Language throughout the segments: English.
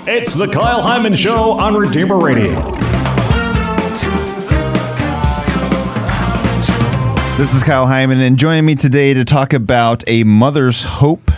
It's the Kyle Hyman Show on Redeemer Radio. This is Kyle Hyman, and joining me today to talk about A Mother's Hope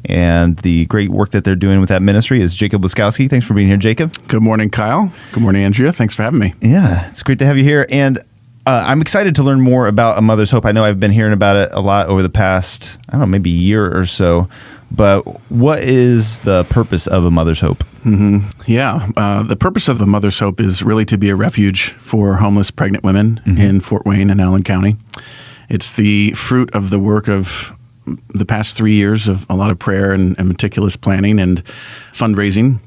and the great work that they're doing with that ministry is Jacob Laskowski. Thanks for being here, Jacob. Good morning, Kyle. Good morning, Andrea. Thanks for having me. Yeah, it's great to have you here. And I'm excited to learn more about A Mother's Hope. I know I've been hearing about it a lot over the past, maybe year or so. But what is the purpose of A Mother's Hope? The purpose of A Mother's Hope is really to be a refuge for homeless pregnant women in Fort Wayne and Allen County. It's the fruit of the work of the past 3 years of a lot of prayer and meticulous planning and fundraising.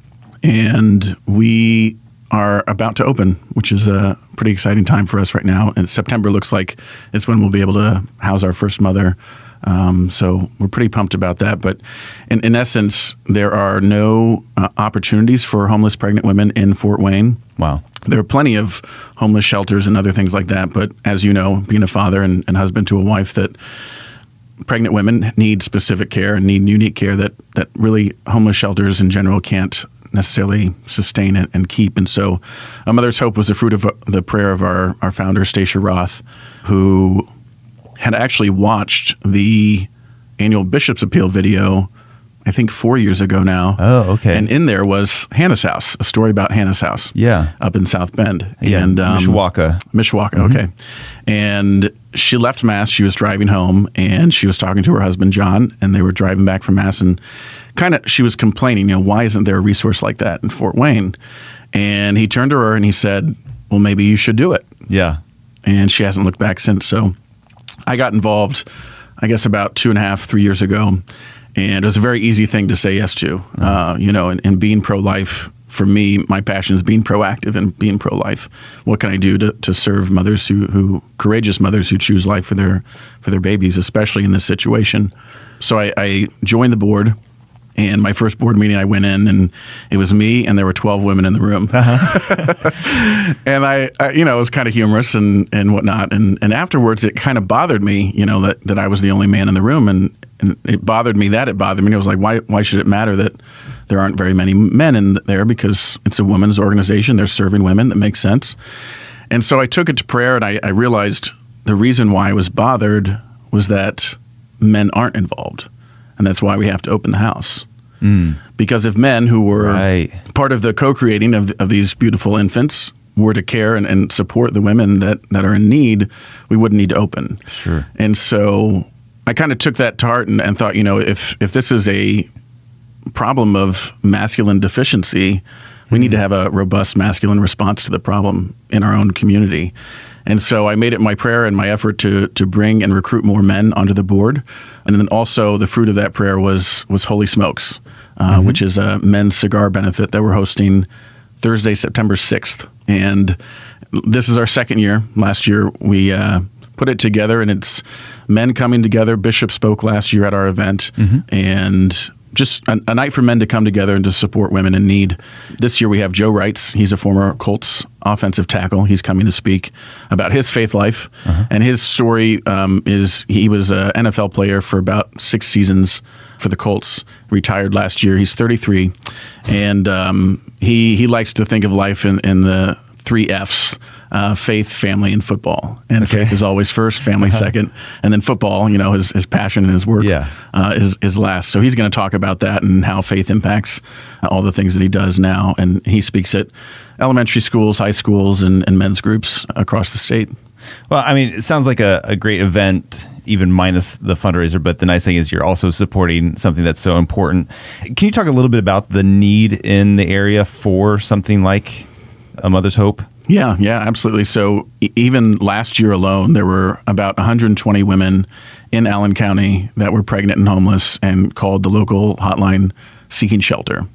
And we are about to open, which is a pretty exciting time for us right now. And September looks like it's when we'll be able to house our first mother. So we're pretty pumped about that. But in essence, there are no opportunities for homeless pregnant women in Fort Wayne. Wow. There are plenty of homeless shelters and other things like that. But as you know, being a father and husband to a wife, that pregnant women need specific care and need unique care that really homeless shelters in general can't necessarily sustain it and keep. And so A Mother's Hope was the fruit of the prayer of our founder, Stacia Roth, who had actually watched the annual Bishop's Appeal video, I think 4 years ago now. Oh, okay. And in there was Hannah's house, a story about Hannah's house. Yeah. Up in South Bend. Yeah, and Mishawaka. Okay. And she left Mass. She was driving home, and she was talking to her husband, John, and they were driving back from Mass, and she was complaining, why isn't there a resource like that in Fort Wayne? And he turned to her and he said, well, maybe you should do it. Yeah. And she hasn't looked back since. So I got involved, I guess, about 2.5, 3 years ago. And it was a very easy thing to say yes to. And being pro-life, for me, my passion is being proactive and being pro-life. What can I do to serve mothers courageous mothers who choose life for their babies, especially in this situation? So I joined the board. And my first board meeting, I went in, and it was me, and there were 12 women in the room. And I it was kind of humorous and whatnot. And afterwards, it kind of bothered me, that I was the only man in the room. And it bothered me. I was like, why should it matter that there aren't very many men in there? Because it's a women's organization. They're serving women. That makes sense. And so I took it to prayer, and I realized the reason why I was bothered was that men aren't involved. And that's why we have to open the house. Because if men who were part of the co-creating of these beautiful infants were to care and support the women that are in need, we wouldn't need to open. Sure. And so I kind of took that to heart and thought, if this is a problem of masculine deficiency, we need to have a robust masculine response to the problem in our own community. And so I made it my prayer and my effort to bring and recruit more men onto the board. And then also the fruit of that prayer was Holy Smokes, which is a men's cigar benefit that we're hosting Thursday, September 6th. And this is our second year. Last year we put it together, and it's men coming together. Bishop spoke last year at our event, and just a night for men to come together and to support women in need. This year we have Joe Wrights. He's a former Colts offensive tackle. He's coming to speak about his faith life. And his story is he was an NFL player for about 6 seasons for the Colts, retired last year. He's 33. And he likes to think of life in the 3 Fs. Faith, family, and football. And faith is always first, family second, and then football, his passion and his work is last. So he's going to talk about that and how faith impacts all the things that he does now. And he speaks at elementary schools, high schools, and men's groups across the state. Well, it sounds like a great event, even minus the fundraiser, but the nice thing is you're also supporting something that's so important. Can you talk a little bit about the need in the area for something like A Mother's Hope? Yeah, absolutely. So even last year alone, there were about 120 women in Allen County that were pregnant and homeless and called the local hotline seeking shelter.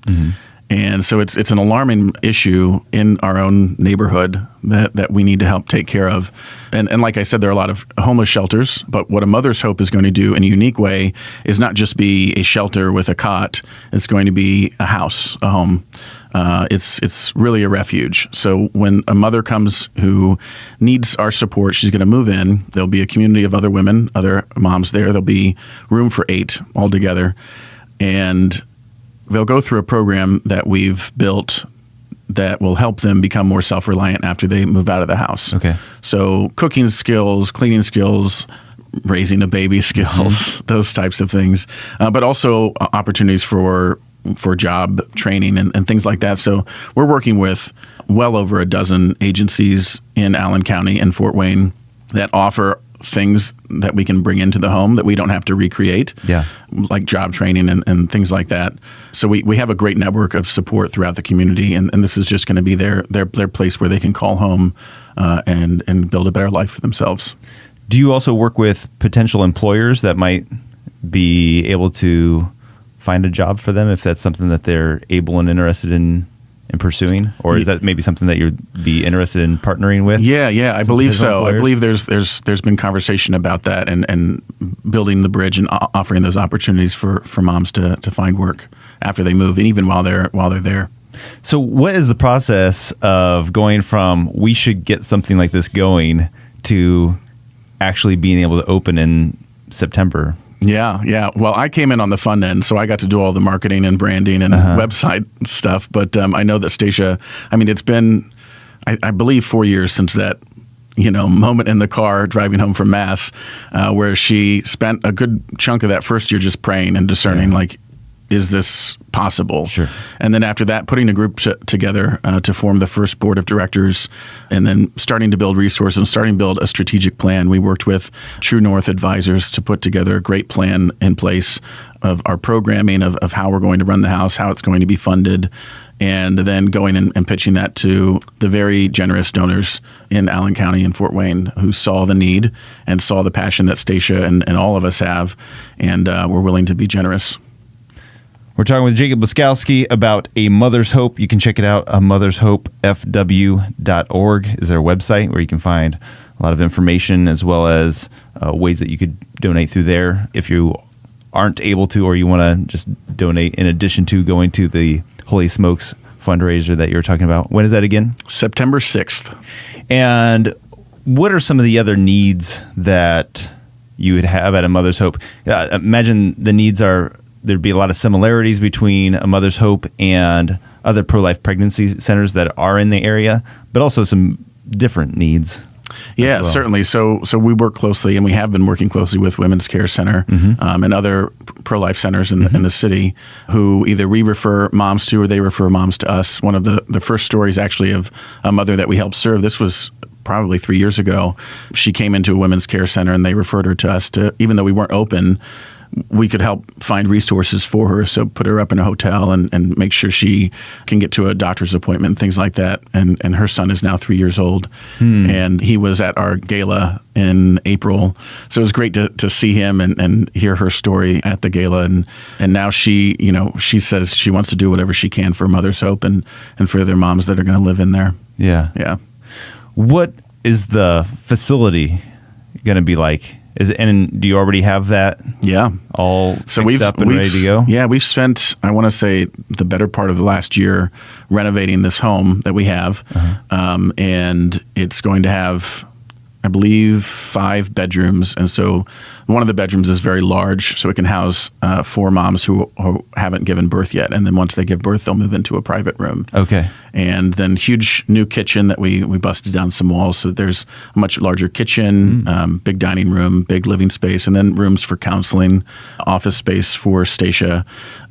And so it's an alarming issue in our own neighborhood that we need to help take care of. And like I said, there are a lot of homeless shelters, but what A Mother's Hope is going to do in a unique way is not just be a shelter with a cot. It's going to be a house, a home. It's really a refuge. So when a mother comes who needs our support, she's going to move in. There'll be a community of other women, other moms there. There'll be room for 8 altogether. And they'll go through a program that we've built that will help them become more self-reliant after they move out of the house. Okay. So cooking skills, cleaning skills, raising a baby skills, those types of things, but also opportunities for job training and things like that. So we're working with well over a dozen agencies in Allen County and Fort Wayne that offer things that we can bring into the home that we don't have to recreate, like job training and things like that. So we have a great network of support throughout the community, and this is just going to be their place where they can call home and build a better life for themselves. Do you also work with potential employers that might be able to find a job for them if that's something that they're able and interested in pursuing, or is that maybe something that you'd be interested in partnering with? Yeah, I believe so. Employers? I believe there's been conversation about that and building the bridge and offering those opportunities for moms to find work after they move and even while they're there. So what is the process of going from we should get something like this going to actually being able to open in September? Yeah. Well, I came in on the fun end, so I got to do all the marketing and branding and website stuff. But I know that Stacia, it's been, I believe, 4 years since that, moment in the car driving home from Mass, where she spent a good chunk of that first year just praying and discerning, is this possible? Sure. And then after that, putting a group together to form the first board of directors, and then starting to build resources and starting to build a strategic plan. We worked with True North Advisors to put together a great plan in place of our programming, of how we're going to run the house, how it's going to be funded, and then going and pitching that to the very generous donors in Allen County and Fort Wayne who saw the need and saw the passion that Stacia and all of us have, and were willing to be generous. We're talking with Jacob Laskowski about A Mother's Hope. You can check it out. mothershopefw.org is their website where you can find a lot of information as well as ways that you could donate through there if you aren't able to, or you want to just donate in addition to going to the Holy Smokes fundraiser that you're talking about. When is that again? September 6th. And what are some of the other needs that you would have at A Mother's Hope? Imagine the needs are, there'd be a lot of similarities between A Mother's Hope and other pro-life pregnancy centers that are in the area, but also some different needs. Yeah, well. Certainly. So we work closely, and we have been working closely with Women's Care Center and other pro-life centers in the city who either we refer moms to or they refer moms to us. One of the first stories actually of a mother that we helped serve, this was probably 3 years ago. She came into a Women's Care Center, and they referred her to us to, even though we weren't open, we could help find resources for her. So put her up in a hotel and make sure she can get to a doctor's appointment, things like that. And her son is now 3 years old. And he was at our gala in April. So it was great to see him and hear her story at the gala. And now she says she wants to do whatever she can for Mother's Hope and for other moms that are going to live in there. Yeah. What is the facility going to be like? And do you already have that? Yeah, all fixed up and ready to go? Yeah, we've spent, I want to say, the better part of the last year renovating this home that we have, and it's going to have, I believe, 5 bedrooms, and so one of the bedrooms is very large, so it can house 4 moms who haven't given birth yet, and then once they give birth, they'll move into a private room. Okay. And then huge new kitchen that we busted down some walls, so there's a much larger kitchen, big dining room, big living space, and then rooms for counseling, office space for Stacia,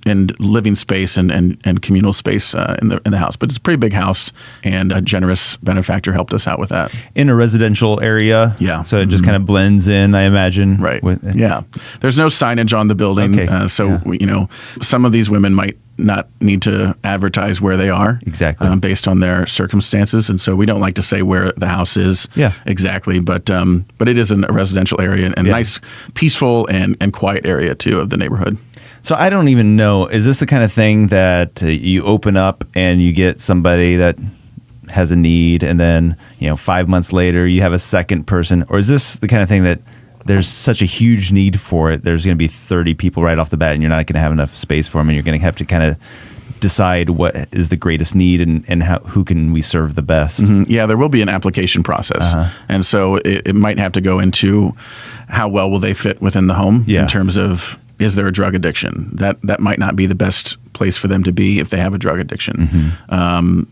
and living space and communal space in the house. But it's a pretty big house, and a generous benefactor helped us out with that. In a residential area? Yeah. So it just kind of blends in, I imagine? Right. Yeah. There's no signage on the building. Okay. Some of these women might not need to advertise where they are. Exactly. Based on their circumstances. And so we don't like to say where the house is exactly, but it is in a residential area and nice, peaceful and quiet area too of the neighborhood. So I don't even know, is this the kind of thing that you open up and you get somebody that has a need and then, 5 months later you have a second person? Or is this the kind of thing that there's such a huge need for it, there's going to be 30 people right off the bat and you're not going to have enough space for them and you're going to have to kind of decide what is the greatest need and who can we serve the best? Mm-hmm. Yeah, there will be an application process. And so it might have to go into how well will they fit within the home in terms of is there a drug addiction? That might not be the best place for them to be if they have a drug addiction.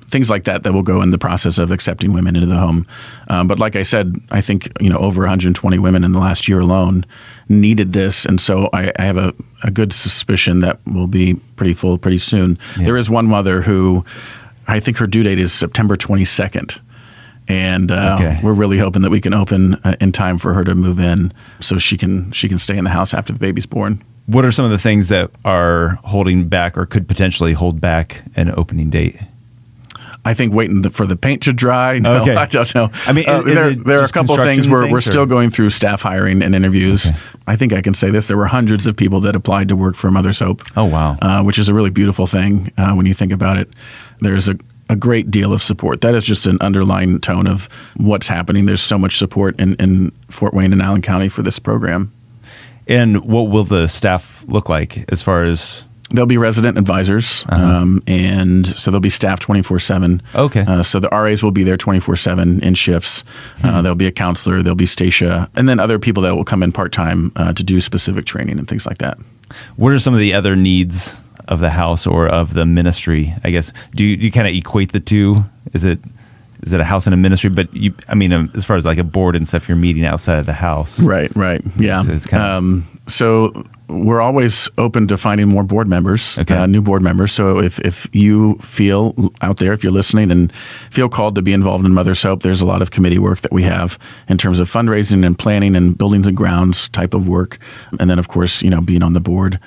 Things like that will go in the process of accepting women into the home. But like I said, I think over 120 women in the last year alone needed this, and so I have a good suspicion that will be pretty full pretty soon. Yeah. There is one mother who I think her due date is September 22nd. And we're really hoping that we can open in time for her to move in, so she can stay in the house after the baby's born. What are some of the things that are holding back or could potentially hold back an opening date? I think waiting for the paint to dry. No, I don't know. I mean, there are a couple of things where we're still going through staff hiring and interviews. Okay. I think I can say this. There were hundreds of people that applied to work for Mother's Hope. Oh, wow. Which is a really beautiful thing when you think about it. There's a great deal of support. That is just an underlying tone of what's happening. There's so much support in Fort Wayne and Allen County for this program. And what will the staff look like as far as? They'll be resident advisors, and so they'll be staffed 24/7. Okay. So the RAs will be there 24/7 in shifts. There'll be a counselor, there'll be Stacia, and then other people that will come in part-time to do specific training and things like that. What are some of the other needs of the house or of the ministry? I guess, do you kind of equate the two? Is it a house and a ministry? But as far as like a board and stuff, you're meeting outside of the house. Right. Yeah. So it's kind of, so we're always open to finding more board members, new board members. So if you feel out there, if you're listening and feel called to be involved in Mother's Hope, there's a lot of committee work that we have in terms of fundraising and planning and buildings and grounds type of work. And then, of course, being on the board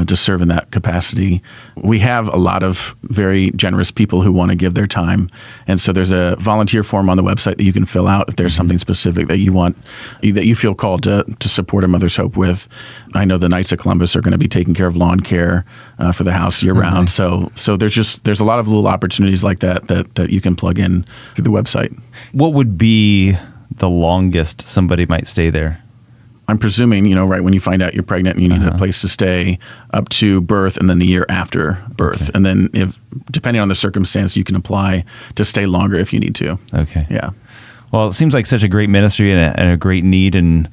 to serve in that capacity. We have a lot of very generous people who want to give their time. And so there's a volunteer form on the website that you can fill out if there's something specific that you want, that you feel called to support a Mother's Hope with. I know the Knights of Columbus are going to be taking care of lawn care for the house year round. Nice. So there's a lot of little opportunities like that you can plug in through the website. What would be the longest somebody might stay there? I'm presuming, right when you find out you're pregnant and you need a place to stay, up to birth and then the year after birth. Okay. And then if depending on the circumstance, you can apply to stay longer if you need to. Okay. Yeah. Well, it seems like such a great ministry and a great need, and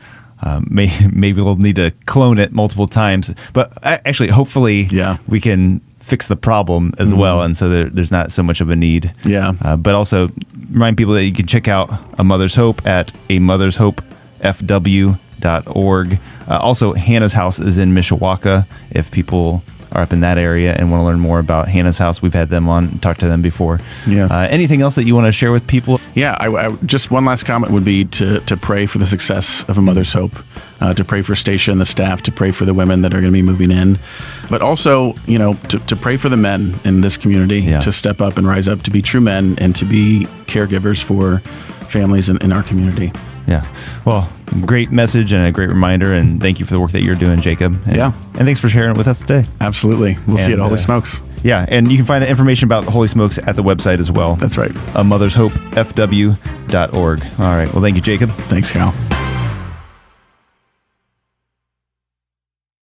maybe we'll need to clone it multiple times. But actually, hopefully, we can fix the problem as well, and so there's not so much of a need. Yeah. But also remind people that you can check out A Mother's Hope at amothersHopeFW.org. Also, Hannah's House is in Mishawaka. If people are up in that area and want to learn more about Hannah's House, we've had them on, talked to them before. Yeah. Anything else that you want to share with people? Yeah, I just one last comment would be to pray for the success of A Mother's Hope, to pray for Stacia and the staff, to pray for the women that are going to be moving in, but also, to pray for the men in this community to step up and rise up, to be true men and to be caregivers for families in our community. Yeah. Well, great message and a great reminder, and thank you for the work that you're doing, Jacob. And thanks for sharing it with us today. Absolutely. We'll see you at Holy Smokes. Yeah, and you can find information about the Holy Smokes at the website as well. That's right. AMothersHopeFW.org. All right. Well, thank you, Jacob. Thanks, Kyle.